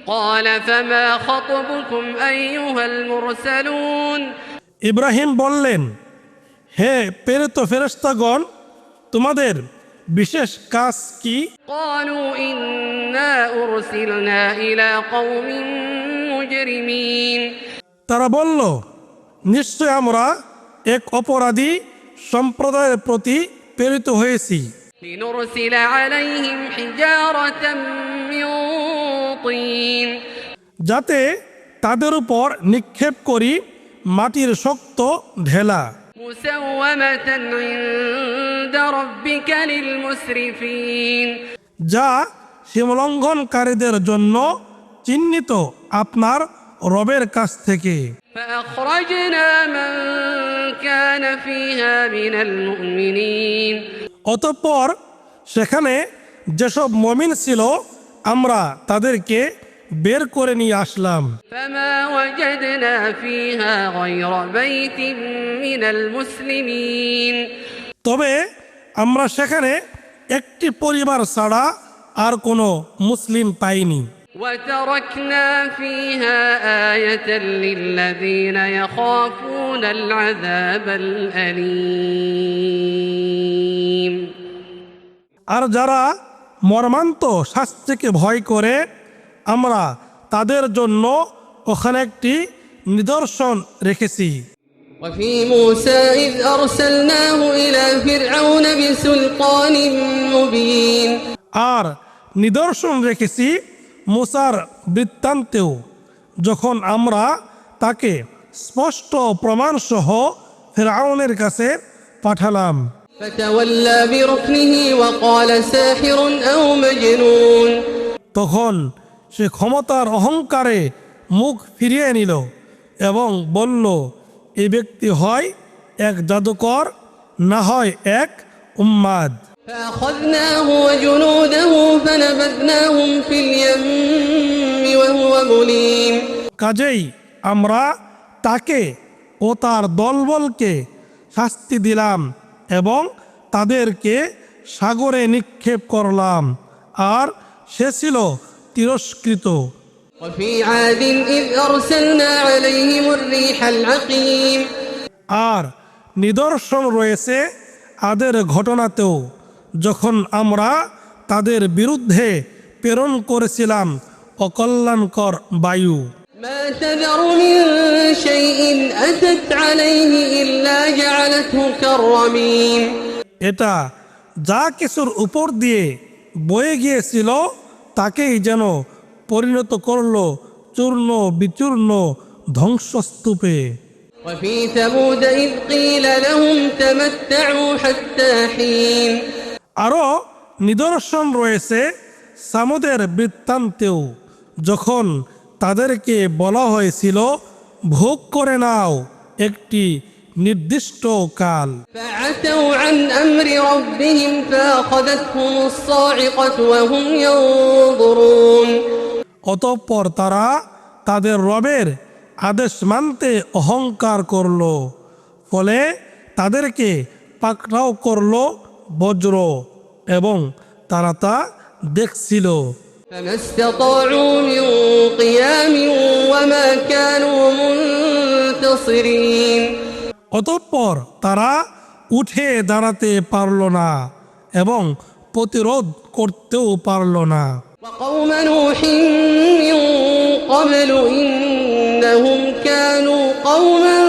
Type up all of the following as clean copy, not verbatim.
قال فما خطبكم أيها المرسلون ইব্রাহিম বললেন, হে প্রেরিত ফেরেশতাগণ, তোমাদের বিশেষ কাজ কি? قالوا إنا أرسلنا إلى قوم مجرمين তারা বলল, নিশ্চয় আমরা এক অপরাধী সম্প্রদায়ের প্রতি প্রেরিত হয়েছি। لنرسل عليهم حجارة من طين যাতে তাদের উপর নিক্ষেপ করি মাটির শক্ত ঢেলা, مسومة عند ربك للمسرفين যা সীমালঙ্ঘনকারীদের জন্য চিহ্নিত আপনার রবের কাছ থেকে। فأخرجنا من كان فيها من المؤمنين অতঃপর সেখানে যেসব মুমিন ছিল আমরা তাদেরকে বের করে নিয়ে আসলাম। فما وجدنا فيها غير بيت من المسلمين তবে আমরা সেখানে একটি পরিবার ছাড়া আর কোনো মুসলিম পাইনি। وتركنا فيها آية للذين يخافون العذاب الأليم আর যারা মর্মান্ত শাস্তিকে ভয় করে আমরা তাদের জন্য ওখানে একটি নিদর্শন রেখেছি। وفي موسى إذ أرسلناه إلى فرعون بسلطان مبين আর নিদর্শন রেখেছি মুসার বৃত্তান্তেও, যখন আমরা তাকে স্পষ্ট প্রমাণসহ ফিরআউনের কাছে পাঠালাম। فتولى بركنه وقال ساحر أو مجنون তখন সে ক্ষমতার অহংকারে মুখ ফিরিয়ে নিল এবং বলল, এই ব্যক্তি হয় এক জাদুকর, না হয় এক উম্মাদ। فأخذناه وجنوده فنبذناهم في اليم وهو مليم কাজেই আমরা তাকে ও তার দলবলকে শাস্তি দিলাম এবং তাদেরকে সাগরে নিক্ষেপ করলাম, আর সে ছিল তিরস্কৃত। وفي عاد إذ أرسلنا عليهم الريح العقيم আর নিদর্শন রয়েছে আদের ঘটনাতেও, যখন আমরা তাদের বিরুদ্ধে প্রেরণ করেছিলাম অকল্যাণকর বায়ু। ما تذر من شيء أتت عليه إلا جعلته كالرميم এটা যা কিছুর উপর দিয়ে বয়ে গিয়েছিল তাকেই যেন পরিণত করল চূর্ণ বিচূর্ণ ধ্বংসস্তূপে। وفي ثمود إذ قيل لهم تمتعوا حتى حين আরও নিদর্শন রয়েছে সামুদের বৃত্তান্তেও, যখন তাদেরকে বলা হয়েছিল ভোগ করে নাও একটি নির্দিষ্ট কাল। فعتوا عن أمر ربهم فأخذتهم الصاعقة وهم ينظرون অতঃপর তারা তাদের রবের আদেশ মানতে অহংকার করল, ফলে তাদেরকে পাকড়াও করল বজ্র, এবং তারা তা দেখছিল। فما استطاعوا من قيام وما كانوا منتصرين অতঃপর তারা উঠে দাঁড়াতে পারল না এবং প্রতিরোধ করতেও পারল না। وقوم نوح من قبل إنهم كانوا قوما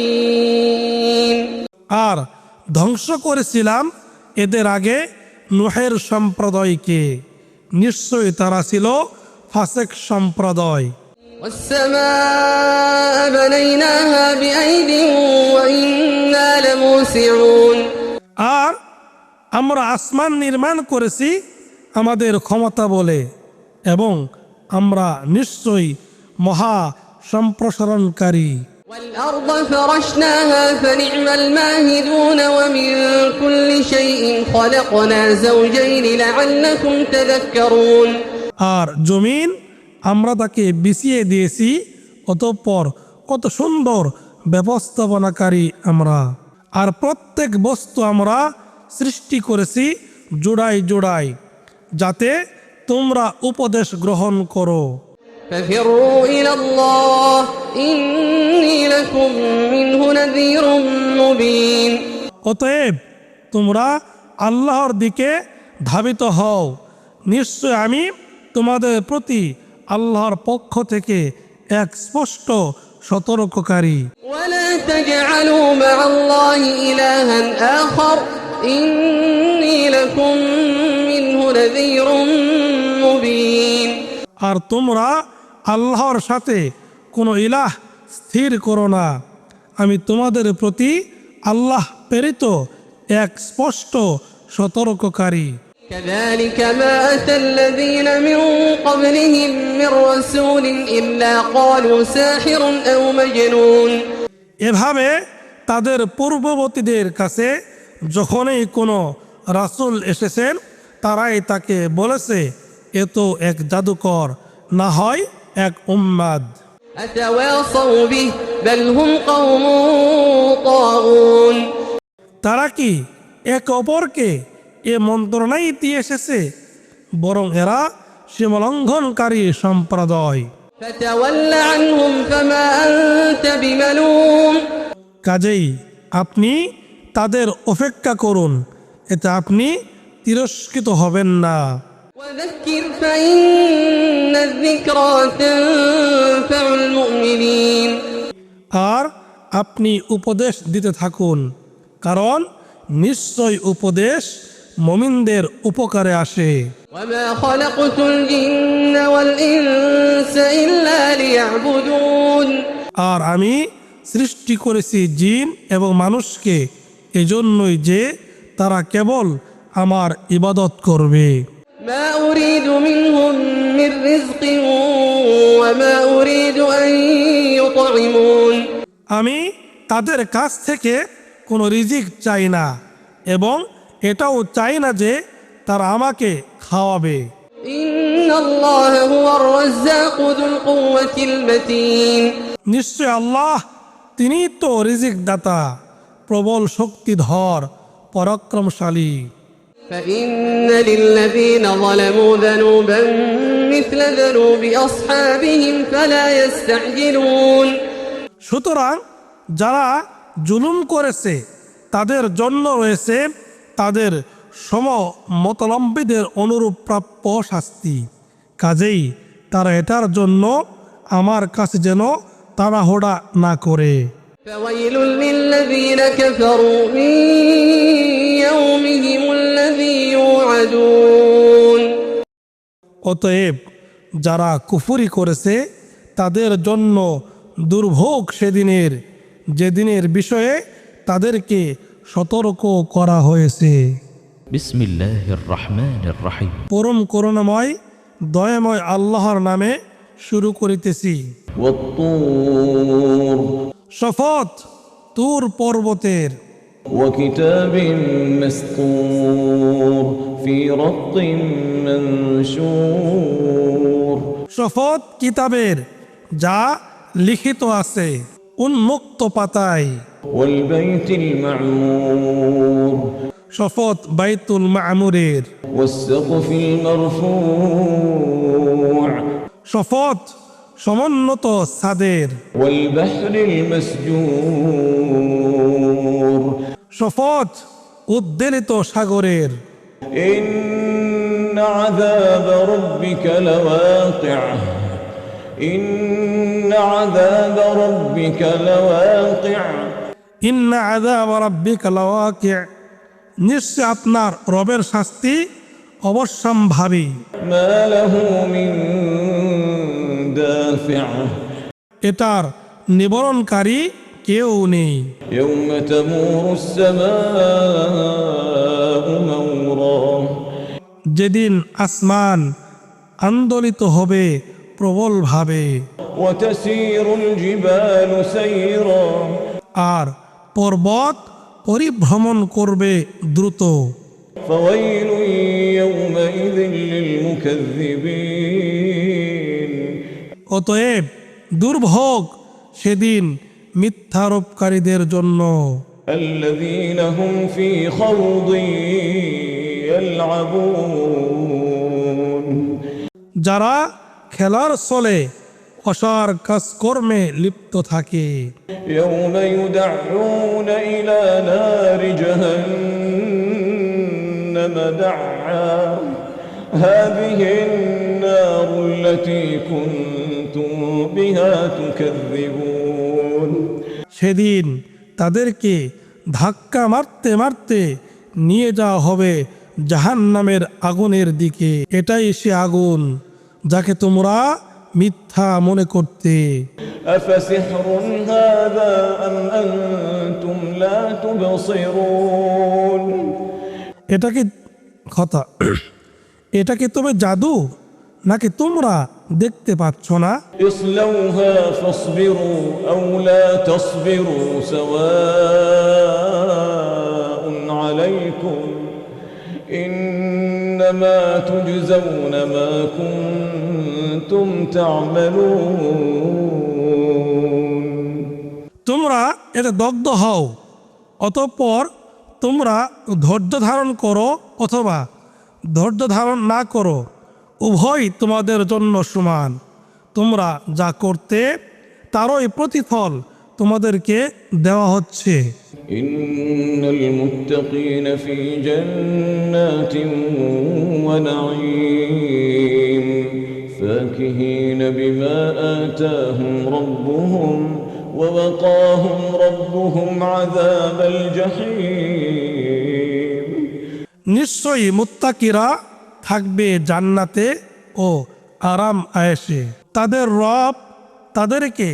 فاسقين আর ধ্বংস করেছিলাম এদের আগে নূহের সম্প্রদায়কে, নিশ্চয়ই তারা ছিল ফাসেক সম্প্রদায়। والسماء بنيناها بأيد وإنا لموسعون আর আমরা আসমান নির্মাণ করেছি আমাদের ক্ষমতা বলে, এবং আমরা নিশ্চয়ই মহা সম্প্রসারণকারী। والأرض فرشناها فنعم الماهدون ومن كل شيء خلقنا زوجين لعلكم تذكرون আর জমিন আমরা তাকে বিছিয়ে দিয়েছি, অতঃপর কত সুন্দর ব্যবস্থাপনাকারী আমরা। আর প্রত্যেক বস্তু আমরা সৃষ্টি করেছি জোড়ায় জোড়ায়, যাতে তোমরা উপদেশ গ্রহণ করো। ففروا إلى الله إني لكم منه نذير مبين অতএব তোমরা আল্লাহর দিকে ধাবিত হও, নিশ্চয় আমি তোমাদের প্রতি আল্লাহর পক্ষ থেকে এক স্পষ্ট সতর্ককারী। ولا تجعلوا مع الله إلها آخر إني لكم منه نذير مبين আর তোমরা আল্লাহর সাথে কোনো ইলাহ স্থির করো না, আমি তোমাদের প্রতি আল্লাহ প্রেরিত এক স্পষ্ট সতর্ককারী। كذلك ما أتى الذين من قبلهم من رسول إلا قالوا ساحر أو مجنون এভাবে তাদের পূর্ববর্তীদের কাছে যখনই কোনো রাসূল এসেছেন তারাই তাকে বলেছে এ তো এক জাদুকর, না হয় এক উম্মাদ। أتواصوا به بل هم قوم طاغون তারা কি একে অপরকে এ মন্ত্রণাই দিয়ে এসেছে, বরং এরা সীমালঙ্ঘনকারী সম্প্রদায়। فتول عنهم فما أنت بملوم কাজেই আপনি তাদের অপেক্ষা করুন, এতে আপনি তিরস্কৃত হবেন না। وذكر فإن الذكرى تنفع المؤمنين আর আপনি উপদেশ দিতে থাকুন, কারণ নিশ্চয় উপদেশ মুমিনদের উপকারে আসে। وما خلقت الجن والإنس إلا ليعبدون আর আমি সৃষ্টি করেছি জিন এবং মানুষকে এজন্যই যে তারা কেবল আমার ইবাদত করবে। ما أريد منهم من رزق وما أريد أن يطعمون আমি তাদের কাছ থেকে কোনো রিজিক চাই না এবং এটাও চাই না যে তারা আমাকে খাওয়াবে। إن الله هو الرزاق ذو القوة المتين নিশ্চয় আল্লাহ তিনি তো রিজিক দাতা, প্রবল শক্তিধর, পরাক্রমশালী। فإن للذين ظلموا ذنوبا مثل ذنوب أصحابهم فلا يستعجلون সুতরাং যারা জুলুম করেছে তাদের জন্য রয়েছে তাদের সমমতাবলম্বীদের অনুরূপ প্রাপ্য শাস্তি, কাজেই তারা এটার জন্য আমার কাছে যেন তাড়াহুড়া না করে। فويل للذين كفروا من يومهم الذي يوعدون অতএব যারা কুফরি করেছে তাদের জন্য দুর্ভোগ সেদিনের, যেদিনের বিষয়ে তাদেরকে সতর্ক করা হয়েছে। বিসমিল্লাহির রহমানির রহিম। পরম করুণাময় দয়াময় আল্লাহর নামে শুরু করিতেছি। والطور শপথ তুর পর্বতের, وكتاب مسطور في رق منشور শপথ কিতাবের যা লিখিত আছে উন্মুক্ত পাতায়। والبيت المعمور শপথ বাইতুল মামুরের, والسقف المرفوع শপথ সমুন্নত ছাদের, والبحر المسجور শপথ উদ্বেলিত সাগরের। إن عذاب ربك لواقع إن عذاب ربك لواقع ইন্না আযাব রাব্বিকা লাওয়াকি', নিশ্চয় আপনার রবের শাস্তি অবশ্যম্ভাবী। ما له من دافع এটার নিবারণকারী কেউ নেই। يوم تمور السماء مورا যেদিন আসমান আন্দোলিত হবে প্রবলভাবে, وتسير الجبال سيرا আর পর্বত পরিভ্রমণ করবে দ্রুত। فويل يومئذ للمكذبين অতএব দুর্ভোগ সেদিন মিথ্যারোপকারীদের জন্য, الذين هم في خوض يلعبون যারা খেলার ছলে অসার কাজকর্মে লিপ্ত থাকে। يوم يدعون إلى نار جهنم دعا هذه النار التي كنتم بها تكذبون সেদিন তাদেরকে ধাক্কা মারতে মারতে নিয়ে যাওয়া হবে জাহান্নামের আগুনের দিকে। এটাই সে আগুন যাকে তোমরা মিথ্যা মনে করতে। أفسحر هذا أم أنتم لا تبصرون এটা কি কথা এটা কি তবে জাদু নাকি তোমরা দেখতে পাচ্ছ না? اصلوها فاصبروا أو لا تصبروا سواء عليكم إنما تجزون ما كنتم تعملون তোমরা এতে দগ্ধ হও, অতঃপর তোমরা ধৈর্য ধারণ করো অথবা ধৈর্য ধারণ না করো, উভয় তোমাদের জন্য সমান। তোমরা যা করতে তারই প্রতিফল তোমাদেরকে দেওয়া হচ্ছে। إن المتقين في جنات ونعيم فاكهين بما آتاهم ربهم ووقاهم ربهم عذاب الجحيم নিশ্চয়ই মুত্তাকিরা থাকবে জান্নাতে ও আরাম আয়েশে। তাদের রব তাদেরকে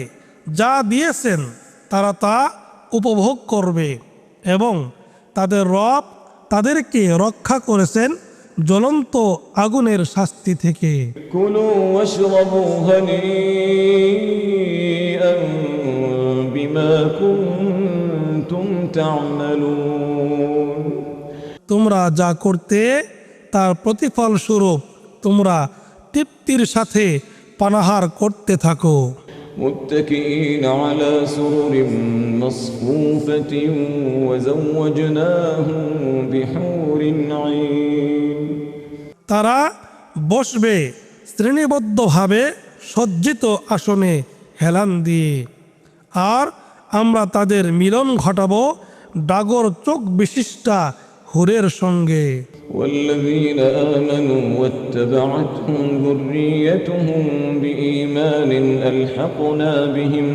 যা দিয়েছেন তারা তা উপভোগ করবে এবং তাদের রব তাদেরকে রক্ষা করেছেন জ্বলন্ত আগুনের শাস্তি থেকে। كلوا واشربوا هنيئا بما كنتم تعملون তোমরা যা করতে তার প্রতিফল স্বরূপ তোমরা তৃপ্তির সাথে পানাহার করতে থাকো। متكئين على سرر مصفوفة وزوجناهم بحور عين তারা বসবে শ্রেণীবদ্ধভাবে সজ্জিত আসনে হেলান দিয়ে, আর আমরা তাদের মিলন ঘটাবো ডাগর চোখ বিশিষ্টা হুরের সঙ্গে। والذين آمنوا واتبعتهم ذريتهم بإيمان ألحقنا بهم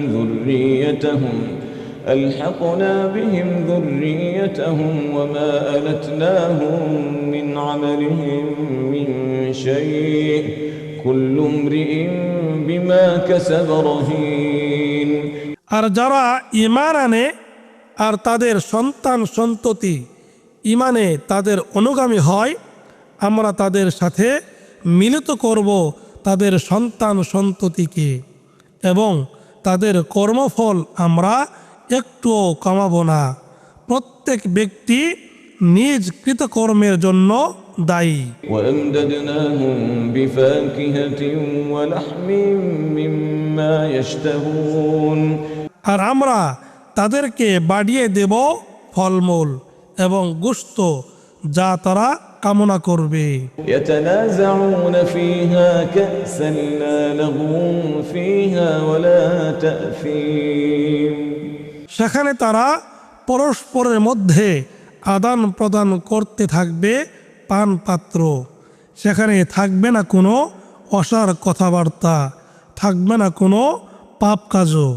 ذريتهم وما ألتناهم من عملهم من شيء كل امرئ بما كسب رهين আর যারা ঈমান আনে আর তাদের সন্তান সন্ততি ঈমানে তাদের অনুগামী হয়, আমরা তাদের সাথে মিলিত করব তাদের সন্তান সন্ততিকে এবং তাদের কর্মফল আমরা একটুও কমাবো না। প্রত্যেক ব্যক্তি নিজ কৃতকর্মের জন্য দায়ী। وأمددناهم بفاكهة ولحم مما يشتهون আর আমরা তাদেরকে বাড়িয়ে দেব ফলমূল এবং গোশত যা তারা কামনা করবে। يتنازعون فيها كأسا لا لغو فيها ولا تأثيم সেখানে তারা পরস্পরের মধ্যে আদান প্রদান করতে থাকবে পান পাত্র। সেখানে থাকবে না কোনো অসার কথাবার্তা, থাকবে না কোনো পাপ কাজও।